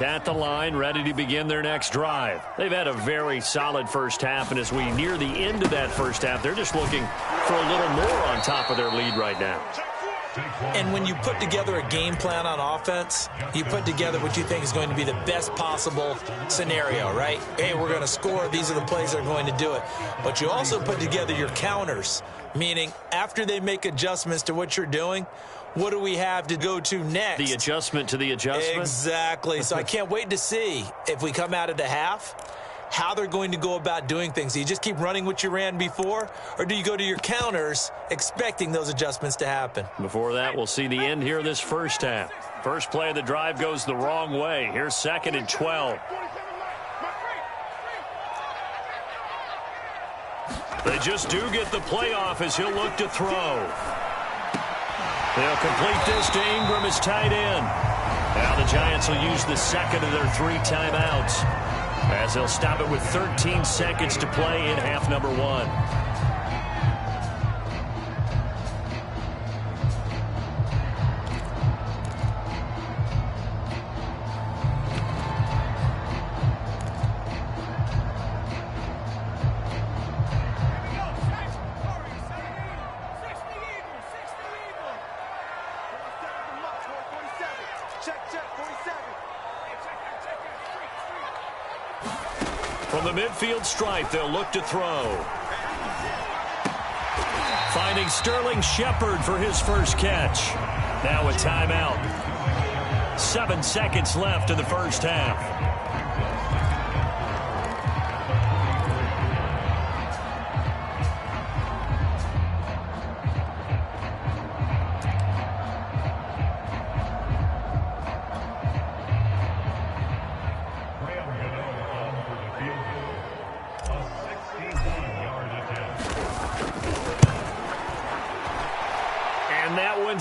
At the line, ready to begin their next drive. They've had a very solid first half, and as we near the end of that first half, they're just looking for a little more on top of their lead right now. And when you put together a game plan on offense, you put together what you think is going to be the best possible scenario, right? Hey, we're going to score. These are the plays that are going to do it. But you also put together your counters, meaning after they make adjustments to what you're doing, what do we have to go to next? The adjustment to the adjustment? Exactly. So I can't wait to see if we come out of the half, how they're going to go about doing things. Do you just keep running what you ran before, or do you go to your counters expecting those adjustments to happen? Before that, we'll see the end here of this first half. First play of the drive goes the wrong way. Here's 2nd and 12. They just do get the playoff as he'll look to throw. They'll complete this to Ingram as tight end. Now the Giants will use the second of their 3 timeouts as they'll stop it with 13 seconds to play in half number 1. From the midfield stripe, they'll look to throw. Finding Sterling Shepard for his first catch. Now a timeout. 7 seconds left in the first half.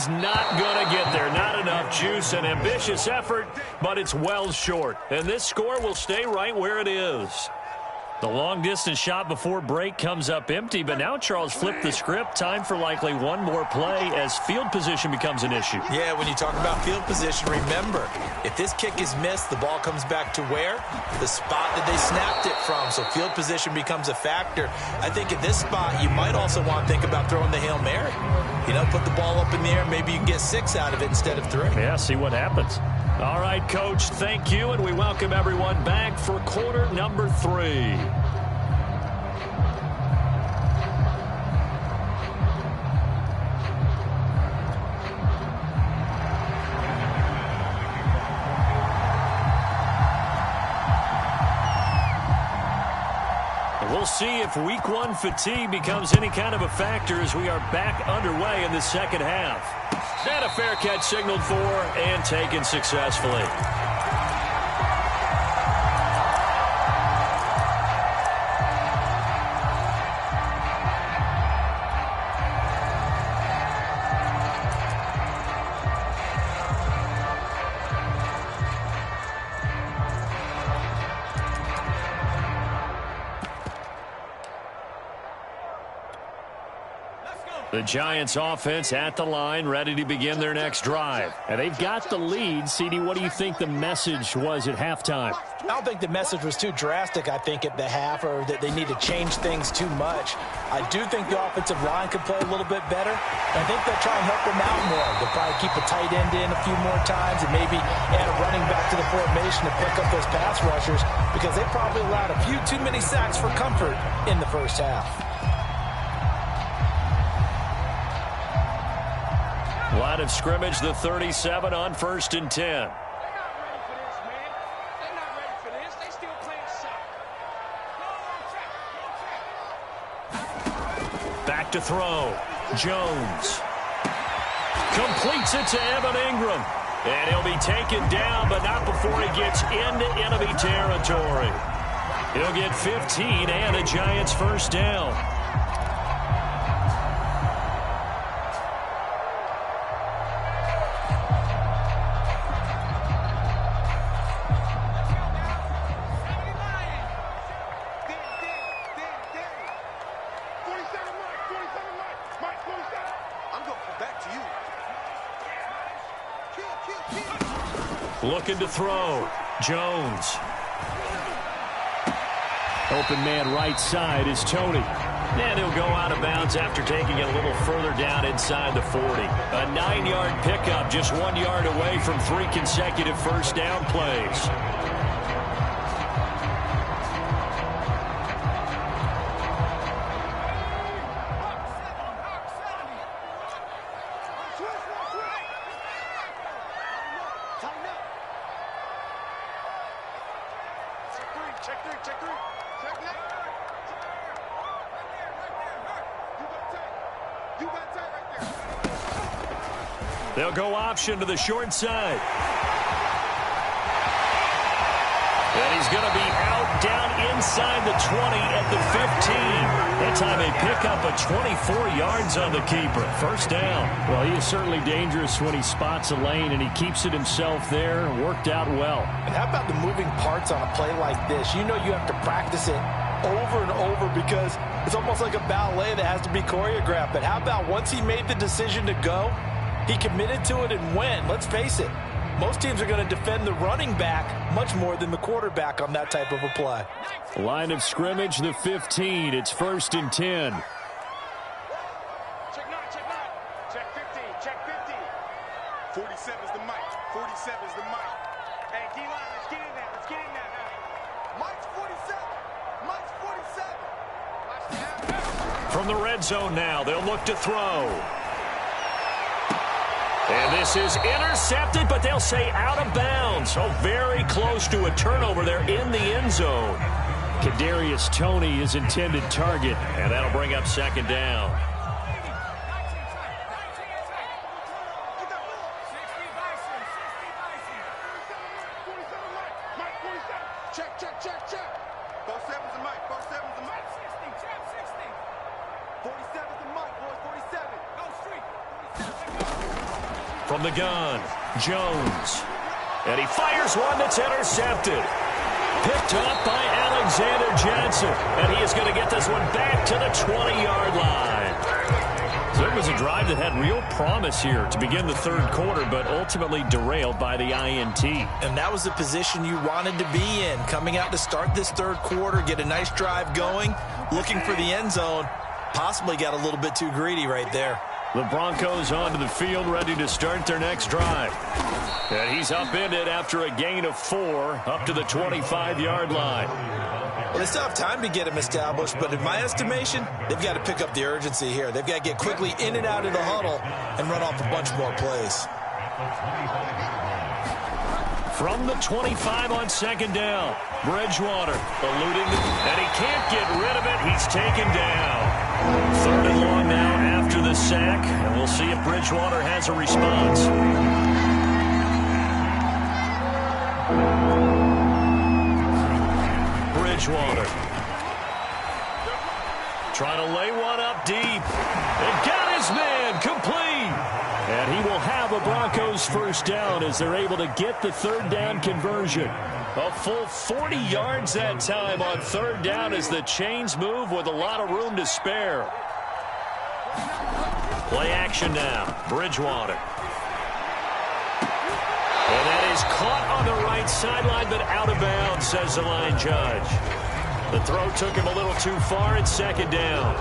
Not going to get there. Not enough juice. An ambitious effort, but it's well short. And this score will stay right where it is. The long-distance shot before break comes up empty, but now Charles flipped the script. Time for likely one more play as field position becomes an issue. Yeah, when you talk about field position, remember, if this kick is missed, the ball comes back to where? The spot that they snapped it from. So field position becomes a factor. I think at this spot, you might also want to think about throwing the Hail Mary. You know, put the ball up in the air. Maybe you can get 6 out of it instead of 3. Yeah, see what happens. All right, Coach, thank you, and we welcome everyone back for quarter number 3. We'll see if week 1 fatigue becomes any kind of a factor as we are back underway in the second half. And a fair catch signaled for and taken successfully. The Giants offense at the line, ready to begin their next drive. And they've got the lead. CD, what do you think the message was at halftime? I don't think the message was too drastic, I think, at the half, or that they need to change things too much. I do think the offensive line could play a little bit better. I think they'll try and help them out more. They'll probably keep a tight end in a few more times and maybe add a running back to the formation to pick up those pass rushers, because they probably allowed a few too many sacks for comfort in the first half. Line of scrimmage, the 37 on 1st and 10. Back to throw. Jones completes it to Evan Ingram. And he'll be taken down, but not before he gets into enemy territory. He'll get 15 and a Giants first down. Looking to throw. Jones. Open man right side is Tony. And he'll go out of bounds after taking it a little further down inside the 40. A 9-yard pickup, just 1 yard away from 3 consecutive first down plays. They'll go option to the short side. And he's going to be out down inside the 20 at the 15. That time they pick up a 24 yards on the keeper. First down. Well, he is certainly dangerous when he spots a lane, and he keeps it himself there. Worked out well. And how about the moving parts on a play like this? You know you have to practice it over and over because it's almost like a ballet that has to be choreographed. But how about once he made the decision to go, he committed to it and went. Let's face it, most teams are going to defend the running back much more than the quarterback on that type of a play. Line of scrimmage, the 15. It's 1st and 10. Check 15, check 15. 47 is the mic. 47 is the mic. Hey, D-line, let's get in there. Let's get in there now. Mike's 47. Mike's 47. From the red zone now, they'll look to throw. And this is intercepted, but they'll say out of bounds. So very close to a turnover there in the end zone. Kadarius Toney, his intended target. And that'll bring up 2nd down. From the gun, Jones. And he fires one that's intercepted. Picked up by Alexander Johnson. And he is going to get this one back to the 20-yard line. So it was a drive that had real promise here to begin the 3rd quarter, but ultimately derailed by the INT. And that was the position you wanted to be in. Coming out to start this 3rd quarter, get a nice drive going, looking for the end zone. Possibly got a little bit too greedy right there. The Broncos onto the field, ready to start their next drive. And he's upended after a gain of 4 up to the 25-yard line. Well, they still have time to get him established, but in my estimation, they've got to pick up the urgency here. They've got to get quickly in and out of the huddle and run off a bunch more plays. From the 25 on 2nd down, Bridgewater eluding, and he can't get rid of it. He's taken down. 3rd and long now after the sack, and we'll see if Bridgewater has a response. Bridgewater trying to lay one up deep. And got his man complete. And he will have a Broncos first down as they're able to get the 3rd down conversion. A full 40 yards that time on 3rd down as the chains move with a lot of room to spare. Play action now. Bridgewater. And that is caught on the right sideline, but out of bounds, says the line judge. The throw took him a little too far. It's 2nd down.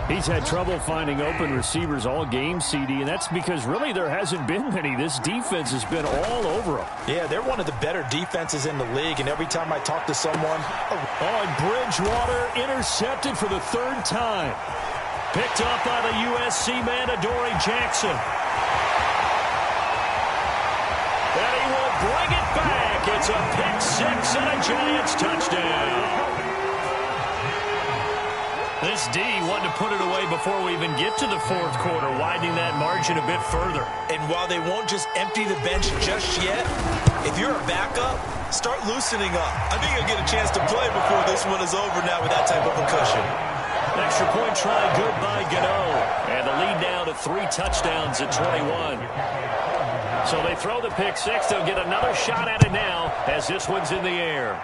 He's had trouble finding open receivers all game, CD, and that's because really there hasn't been many. This defense has been all over him. Yeah, they're one of the better defenses in the league, and every time I talk to someone... On Bridgewater, intercepted for the 3rd time. Picked up by the USC man, Adoree Jackson. And he will bring it back. It's a pick 6 and a Giants touchdown. This D wanted to put it away before we even get to the 4th quarter, widening that margin a bit further. And while they won't just empty the bench just yet, if you're a backup, start loosening up. I think you'll get a chance to play before this one is over now with that type of a cushion. Extra point try good by Gano. And the lead now to 3 touchdowns at 21. So they throw the pick 6. They'll get another shot at it now as this one's in the air.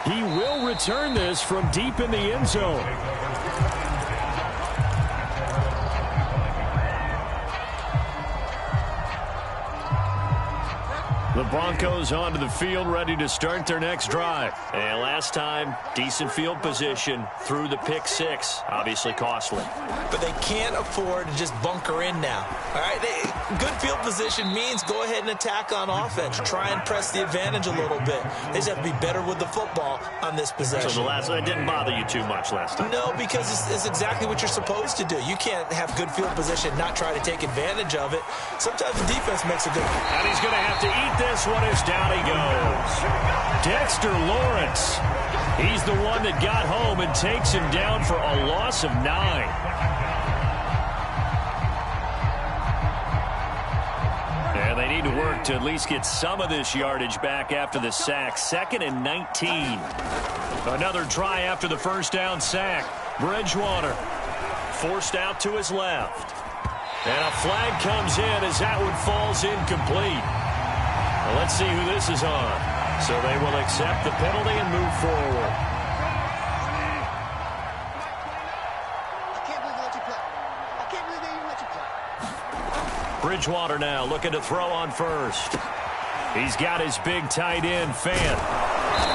He will return this from deep in the end zone. The Broncos onto the field, ready to start their next drive. And last time, decent field position through the pick six. Obviously costly. But they can't afford to just bunker in now. All right, good field position means go ahead and attack on offense. Try and press the advantage a little bit. They just have to be better with the football on this possession. So that didn't bother you too much last time? No, because it's exactly what you're supposed to do. You can't have good field position and not try to take advantage of it. Sometimes the defense makes a good one. And he's going to have to eat this one as down he goes. Dexter Lawrence. He's the one that got home and takes him down for a loss of 9. And they need to work to at least get some of this yardage back after the sack. 2nd and 19. Another try after the first down sack. Bridgewater forced out to his left. And a flag comes in as that one falls incomplete. Well, let's see who this is on. So they will accept the penalty and move forward. Bridgewater now looking to throw on first. He's got his big tight end, Fant.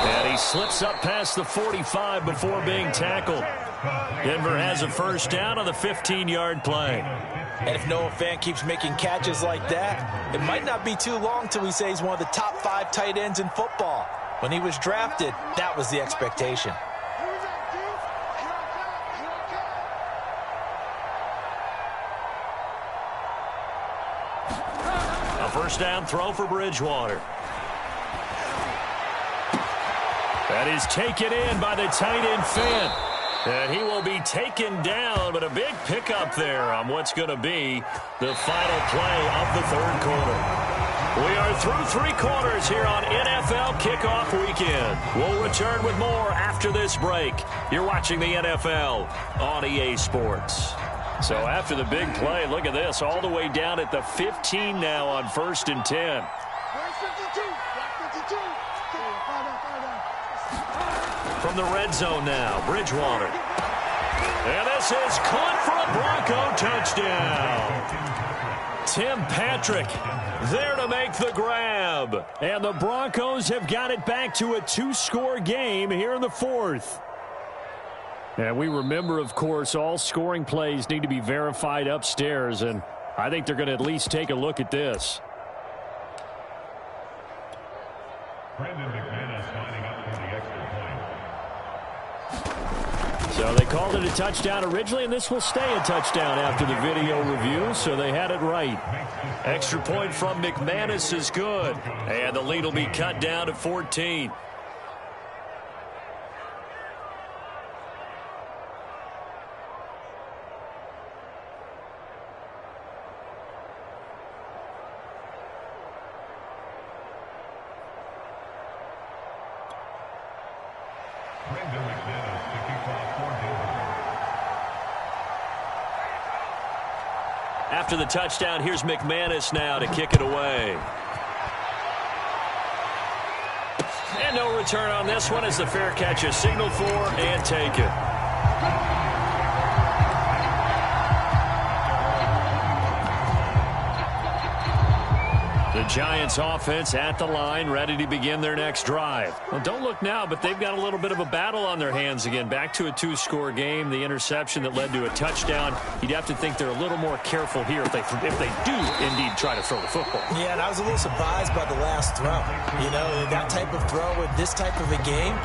And he slips up past the 45 before being tackled. Denver has a first down on the 15-yard play. And if Noah Fant keeps making catches like that, it might not be too long till we say he's one of the top 5 tight ends in football. When he was drafted, that was the expectation. A first down throw for Bridgewater. That is taken in by the tight end Fant. And he will be taken down, but a big pickup there on what's going to be the final play of the third quarter. We are through 3 quarters here on NFL Kickoff Weekend. We'll return with more after this break. You're watching the NFL on EA Sports. So after the big play, look at this, all the way down at the 15 now on 1st and 10. From the red zone now, Bridgewater. And this is caught for a Bronco touchdown. Tim Patrick there to make the grab. And the Broncos have got it back to a 2-score game here in the 4th. And we remember, of course, all scoring plays need to be verified upstairs, and I think they're going to at least take a look at this. Brandon McManus lining up for the extra point. So they called it a touchdown originally, and this will stay a touchdown after the video review, so they had it right. Extra point from McManus is good. And the lead will be cut down to 14. Brandon McManus to kick off for Denver. After the touchdown, here's McManus now to kick it away. And no return on this one as the fair catch is signaled for and taken. The Giants offense at the line, ready to begin their next drive. Well, don't look now, but they've got a little bit of a battle on their hands again. Back to a 2-score game. The interception that led to a touchdown. You'd have to think they're a little more careful here if they do indeed try to throw the football. Yeah, and I was a little surprised by the last throw. You know, that type of throw with this type of a game,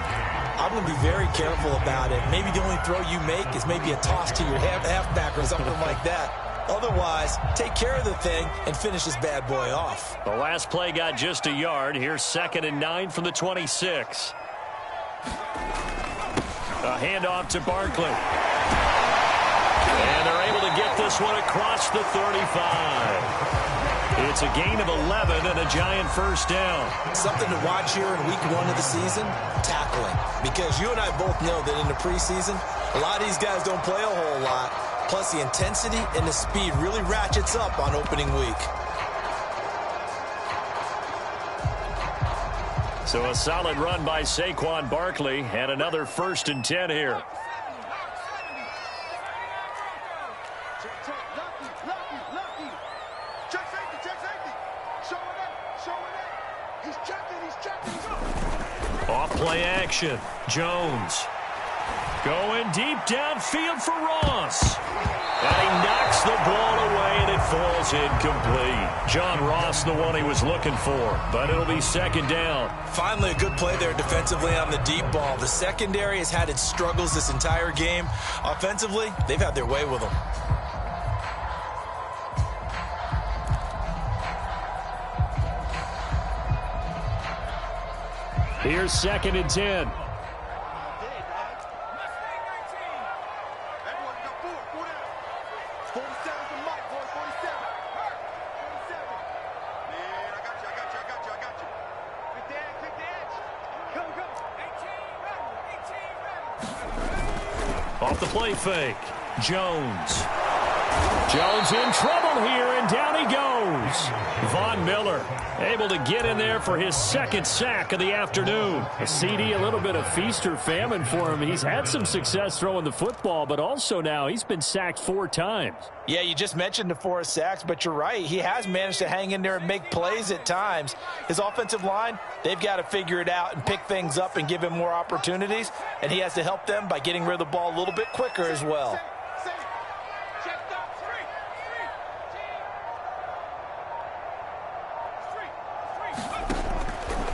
I'm going to be very careful about it. Maybe the only throw you make is maybe a toss to your halfback or something like that. Otherwise, take care of the thing and finish this bad boy off. The last play got just a yard. Here's 2nd and 9 from the 26. A handoff to Barkley. And they're able to get this one across the 35. It's a gain of 11 and a Giant first down. Something to watch here in week 1 of the season, tackling. Because you and I both know that in the preseason, a lot of these guys don't play a whole lot. Plus, the intensity and the speed really ratchets up on opening week. So a solid run by Saquon Barkley and another 1st and 10 here. Check safety. Show it up. He's checking. Off play action. Jones. Going deep downfield for Ross. And he knocks the ball away, and it falls incomplete. John Ross, the one he was looking for, but it'll be second down. Finally, a good play there defensively on the deep ball. The secondary has had its struggles this entire game. Offensively, they've had their way with them. Here's 2nd and 10. Off the play fake. Jones. Jones in trouble here, and down he goes. Von Miller able to get in there for his 2nd sack of the afternoon. A CD, a little bit of feast or famine for him. He's had some success throwing the football, but also now he's been sacked 4 times. Yeah, you just mentioned the 4 sacks, but you're right. He has managed to hang in there and make plays at times. His offensive line, they've got to figure it out and pick things up and give him more opportunities, and he has to help them by getting rid of the ball a little bit quicker as well.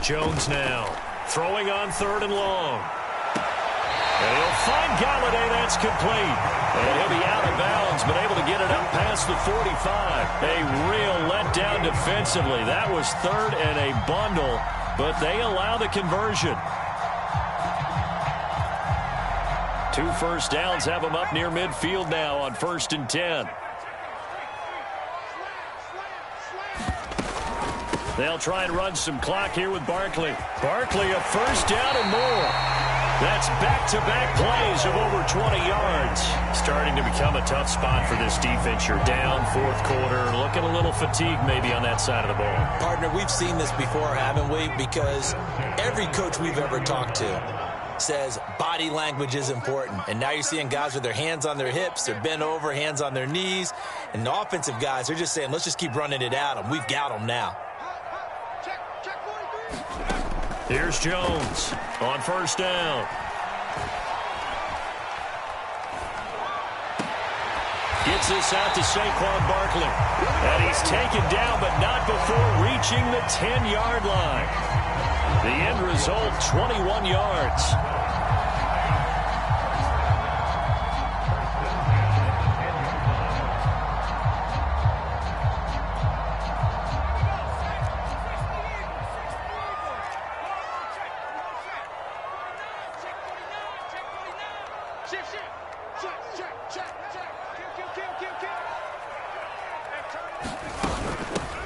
Jones now throwing on 3rd and long. And he'll find Galladay. That's complete. And he'll be out of bounds, but able to get it up past the 45. A real letdown defensively. That was 3rd and a bundle, but they allow the conversion. 2 first downs have them up near midfield now on 1st and 10. They'll try and run some clock here with Barkley. Barkley, a first down and more. That's back-to-back plays of over 20 yards. Starting to become a tough spot for this defense. You're down 4th quarter, looking a little fatigued maybe on that side of the ball. Partner, we've seen this before, haven't we? Because every coach we've ever talked to says body language is important. And now you're seeing guys with their hands on their hips, they're bent over, hands on their knees. And the offensive guys, they're just saying, let's just keep running it at them. We've got them now. Here's Jones on 1st down. Gets this out to Saquon Barkley. And he's taken down, but not before reaching the 10-yard line. The end result, 21 yards.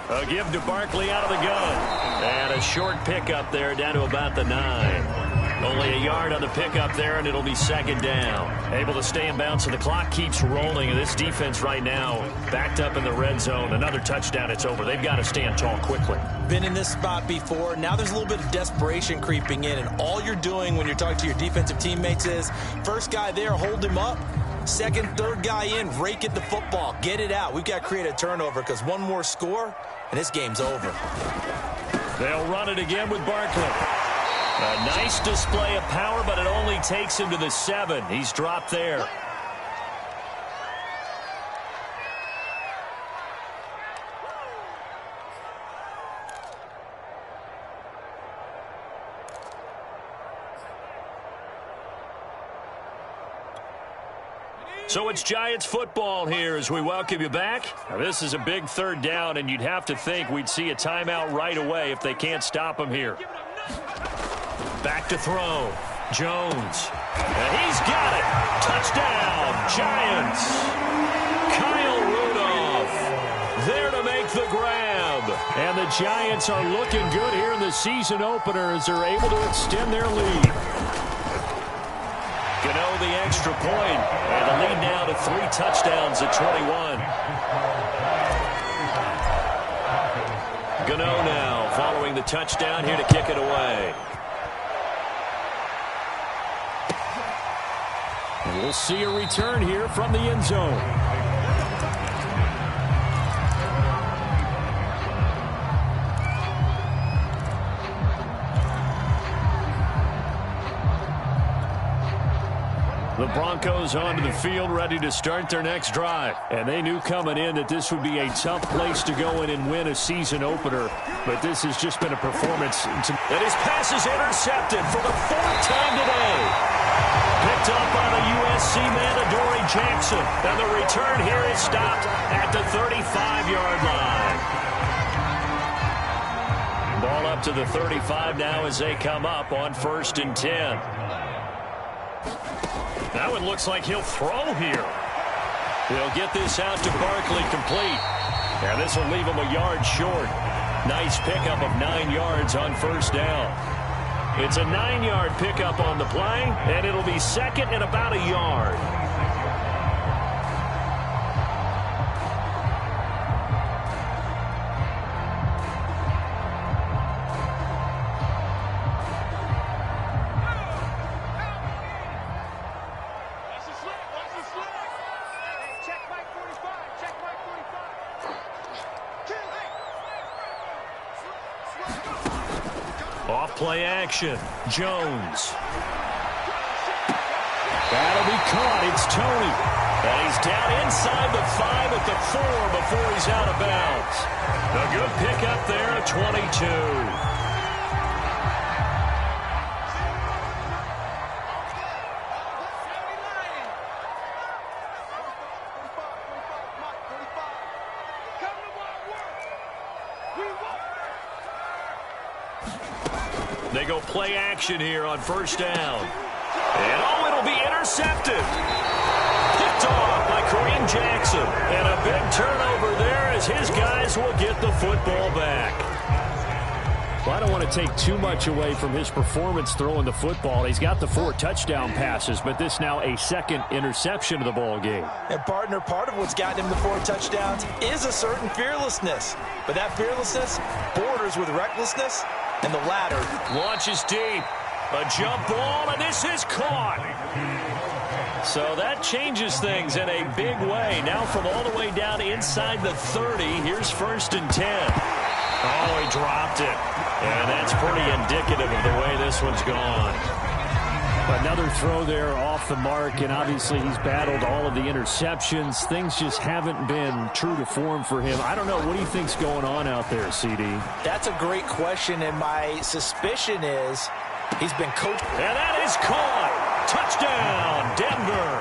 A give to Barkley out of the gun. And a short pickup there down to about the 9. Only a yard on the pickup there, and it'll be 2nd down. Able to stay in bounds, and the clock keeps rolling. And this defense right now backed up in the red zone. Another touchdown, it's over. They've got to stand tall quickly. Been in this spot before. Now there's a little bit of desperation creeping in, and all you're doing when you're talking to your defensive teammates is, first guy there, hold him up. 2nd, 3rd guy in, rake at the football. Get it out. We've got to create a turnover because one more score, and this game's over. They'll run it again with Barkley. A nice display of power, but it only takes him to the 7. He's dropped there. So it's Giants football here as we welcome you back. Now this is a big 3rd down, and you'd have to think we'd see a timeout right away if they can't stop him here. Back to throw. Jones. And he's got it. Touchdown, Giants. Kyle Rudolph there to make the grab. And the Giants are looking good here in the season opener as they're able to extend their lead. Gano the extra point, and the lead now to 3 touchdowns at 21. Gano now following the touchdown here to kick it away. And we'll see a return here from the end zone. The Broncos onto the field, ready to start their next drive. And they knew coming in that this would be a tough place to go in and win a season opener. But this has just been a performance. And his pass is intercepted for the 4th time today. Picked up by the USC man, Adoree Jackson. And the return here is stopped at the 35-yard line. Ball up to the 35 now as they come up on 1st and 10. That one looks like he'll throw here. He'll get this out to Barkley complete. And this will leave him a yard short. Nice pickup of 9 yards on 1st down. It's a 9-yard pickup on the play, and it'll be 2nd and about a yard. Play action. Jones. That'll be caught. It's Tony. And he's down inside the 5 at the 4 before he's out of bounds. A good pickup there at 22. They go play action here on 1st down. And oh, it'll be intercepted. Picked off by Kareem Jackson. And a big turnover there as his guys will get the football back. Well, I don't want to take too much away from his performance throwing the football. He's got the 4 touchdown passes, but this now a 2nd interception of the ball game. And, partner, part of what's gotten him the 4 touchdowns is a certain fearlessness. But that fearlessness borders with recklessness, and the latter. Launches deep. A jump ball, and this is caught. So that changes things in a big way. Now from all the way down inside the 30, here's 1st and 10. Oh, he dropped it. And that's pretty indicative of the way this one's gone. Another throw there off the mark, and obviously he's battled all of the interceptions. Things just haven't been true to form for him. I don't know. What do you think's going on out there, CD? That's a great question, and my suspicion is he's been coached. And that is caught. Touchdown, Denver.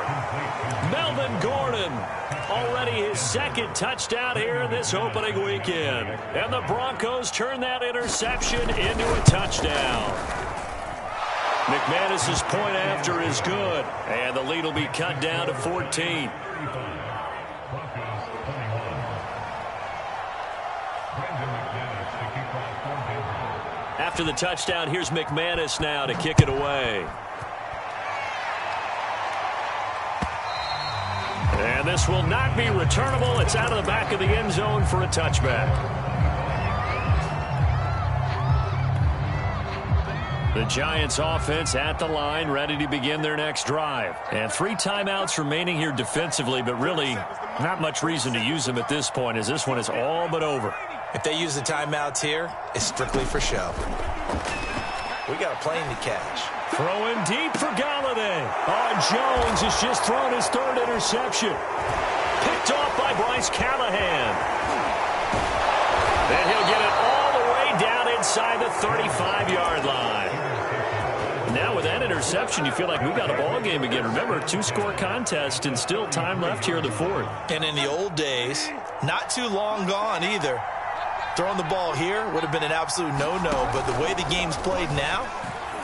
Melvin Gordon. Already his 2nd touchdown here in this opening weekend. And the Broncos turn that interception into a touchdown. McManus's point after is good. And the lead will be cut down to 14. After the touchdown, here's McManus now to kick it away. And this will not be returnable. It's out of the back of the end zone for a touchback. The Giants offense at the line, ready to begin their next drive. And 3 timeouts remaining here defensively, but really not much reason to use them at this point, as this one is all but over. If they use the timeouts here, it's strictly for show. We got a plane to catch. Throwing deep for Galladay. Oh, Jones has just thrown his 3rd interception. Picked off by Bryce Callahan. Then he'll get it all the way down inside the 35-yard line. Now with that interception, you feel like we've got a ball game again. Remember, 2-score contest and still time left here in the 4th. And in the old days, not too long gone either. Throwing the ball here would have been an absolute no-no, but the way the game's played now,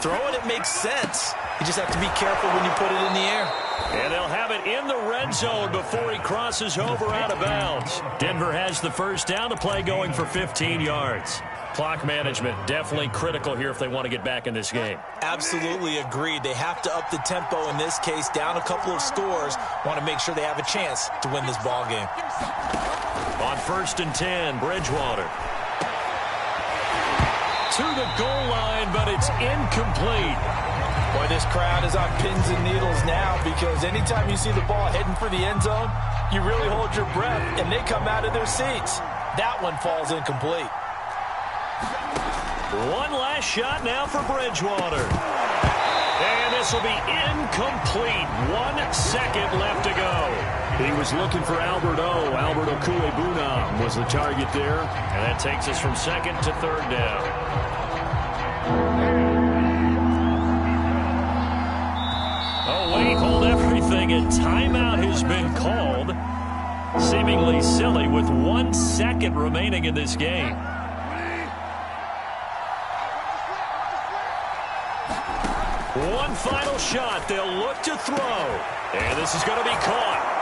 throwing it makes sense. You just have to be careful when you put it in the air. And they'll have it in the red zone before he crosses over out of bounds. Denver has the 1st down, to play going for 15 yards. Clock management definitely critical here if they want to get back in this game. Absolutely agreed. They have to up the tempo in this case, down a couple of scores. Want to make sure they have a chance to win this ball game. On 1st and 10, Bridgewater. To the goal line, but it's incomplete. Boy, this crowd is on pins and needles now, because anytime you see the ball heading for the end zone, you really hold your breath, and they come out of their seats. That one falls incomplete. One last shot now for Bridgewater. And this will be incomplete. 1 second left to go. He was looking for Albert O. Albert Okuebunam was the target there. And that takes us from second to third down. Oh, wait, hold everything. A timeout has been called. Seemingly silly with 1 second remaining in this game. One final shot. They'll look to throw. And this is going to be caught.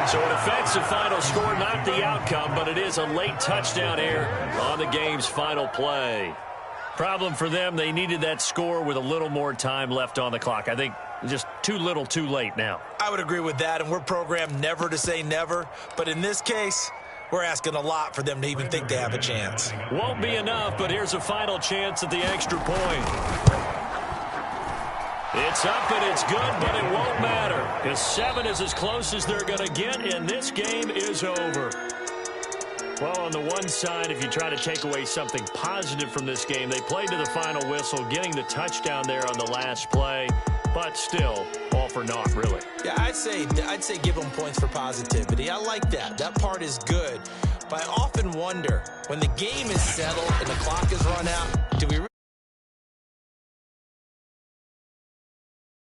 So it affects the final score, not the outcome, but it is a late touchdown here on the game's final play. Problem for them, they needed that score with a little more time left on the clock. I think just too little too late now. I would agree with that, and we're programmed never to say never. But in this case, we're asking a lot for them to even think they have a chance. Won't be enough, but here's a final chance at the extra point. It's up and it's good, but it won't matter, because 7 is as close as they're going to get, and this game is over. Well, on the one side, if you try to take away something positive from this game, they played to the final whistle, getting the touchdown there on the last play, but still, all for naught, really. Yeah, I'd say give them points for positivity. I like that. That part is good. But I often wonder, when the game is settled and the clock is run out, do we